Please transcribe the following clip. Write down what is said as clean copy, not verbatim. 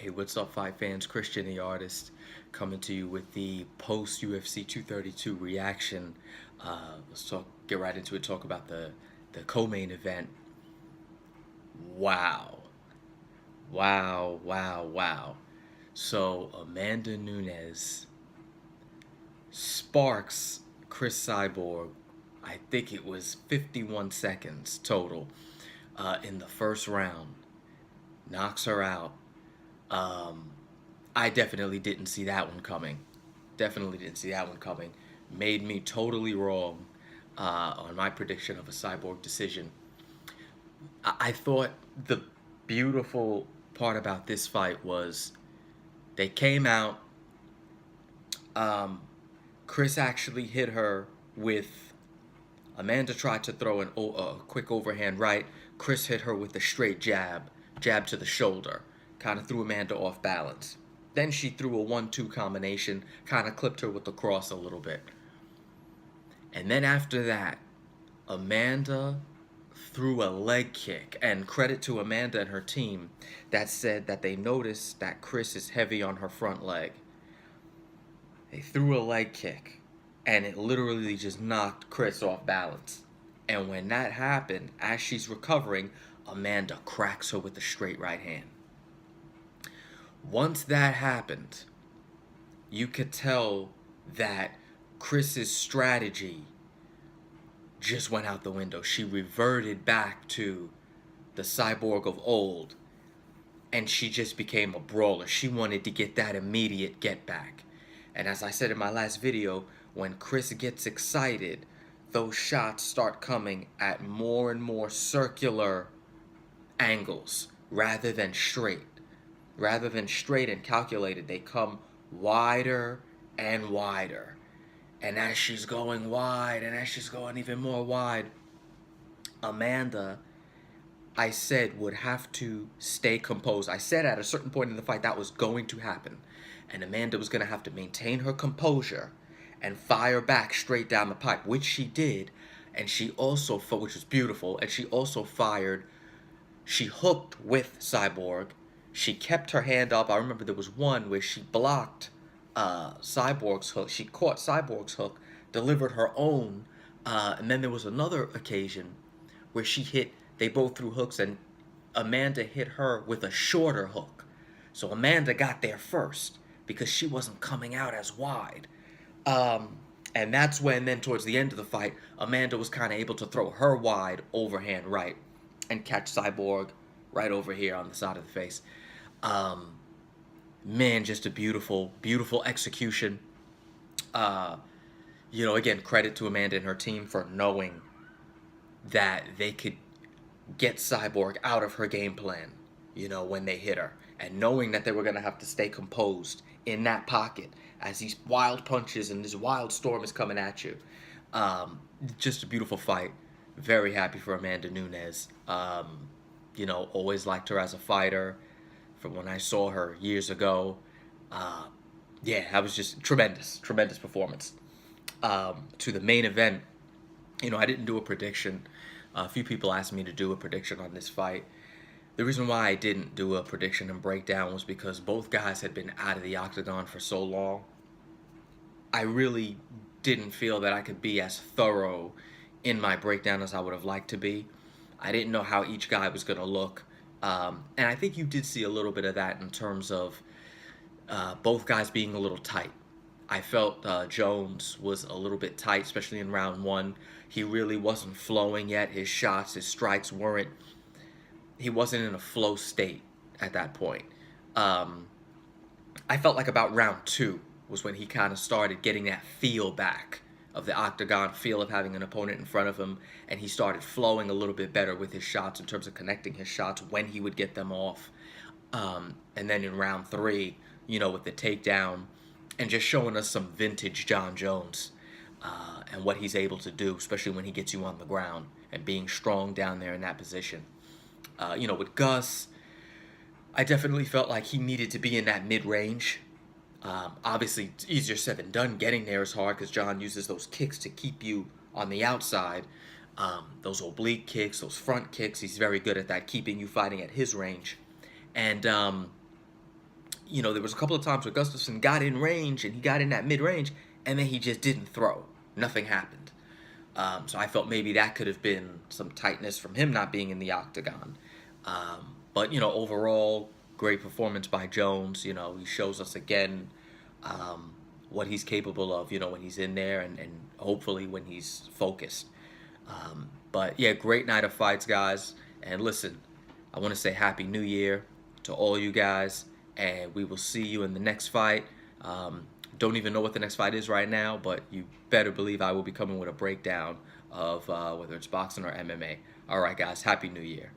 Hey, what's up, fight fans? Christian, the artist, coming to you with the post UFC 232 reaction. Get right into it. Talk about the co-main event. Wow, wow. So Amanda Nunes sparks Chris Cyborg. I think it was 51 seconds total in the first round. Knocks her out. Um, I definitely didn't see that one coming. Definitely didn't see that one coming. Made me totally wrong on my prediction of a Cyborg decision. I thought the beautiful part about this fight was they came out. Um, Chris actually hit her with. Amanda tried to throw a quick overhand right. Chris hit her with a straight jab to the shoulder. Kind of threw Amanda off balance. Then she threw a 1-2 combination, kind of clipped her with the cross a little bit. And then after that, Amanda threw a leg kick. And credit to Amanda and her team that said that they noticed that Chris is heavy on her front leg. They threw a leg kick, and it literally just knocked Chris off balance. And when that happened, as she's recovering, Amanda cracks her with a straight right hand. Once that happened, you could tell that Chris's strategy just went out the window. She reverted back to the Cyborg of old, and she just became a brawler. She wanted to get that immediate get back. And as I said in my last video, when Chris gets excited, those shots start coming at more and more circular angles rather than straight. Rather than straight and calculated, they come wider and wider. And as she's going wide, and as she's going even more wide, Amanda, I said, would have to stay composed. I said at a certain point in the fight that was going to happen. And Amanda was going to have to maintain her composure and fire back straight down the pipe, which she did. And she also, which was beautiful, and she also fired. She hooked with Cyborg. She kept her hand up. I remember there was one where she blocked Cyborg's hook. She caught Cyborg's hook, delivered her own. And then there was another occasion where they both threw hooks, and Amanda hit her with a shorter hook. So Amanda got there first because she wasn't coming out as wide. And that's when then towards the end of the fight, Amanda was kind of able to throw her wide overhand right and catch Cyborg right over here on the side of the face. Man, just a beautiful execution. Again, credit to Amanda and her team for knowing that they could get Cyborg out of her game plan, when they hit her. And knowing that they were going to have to stay composed in that pocket as these wild punches and this wild storm is coming at you. Just a beautiful fight. Very happy for Amanda Nunes. Always liked her as a fighter from when I saw her years ago. That was just tremendous performance. To the main event, I didn't do a prediction. A few people asked me to do a prediction on this fight. The reason why I didn't do a prediction and breakdown was because both guys had been out of the octagon for so long. I really didn't feel that I could be as thorough in my breakdown as I would have liked to be. I didn't know how each guy was going to look. And I think you did see a little bit of that in terms of both guys being a little tight. I felt Jones was a little bit tight, especially in round one. He really wasn't flowing yet. His shots, his strikes weren't. He wasn't in a flow state at that point. I felt like about round two was when he kind of started getting that feel back of the octagon, feel of having an opponent in front of him, and he started flowing a little bit better with his shots in terms of connecting his shots when he would get them off. And then in round three, with the takedown and just showing us some vintage John Jones and what he's able to do, especially when he gets you on the ground and being strong down there in that position. With Gus, I definitely felt like he needed to be in that mid-range. Obviously, it's easier said than done. Getting there is hard because John uses those kicks to keep you on the outside. Those oblique kicks, those front kicks, he's very good at that, keeping you fighting at his range. And you know, there was a couple of times where Gustafsson got in range and he got in that mid-range, and then he just didn't throw. Nothing happened. So I felt maybe that could have been some tightness from him not being in the octagon. But, you know, overall, great performance by Jones. You know, he shows us again what he's capable of, you know, when he's in there, and hopefully when he's focused. But, yeah, great night of fights, guys. And listen, I want to say Happy New Year to all you guys, and we will see you in the next fight. Don't even know what the next fight is right now, but you better believe I will be coming with a breakdown of whether it's boxing or MMA. All right, guys, Happy New Year.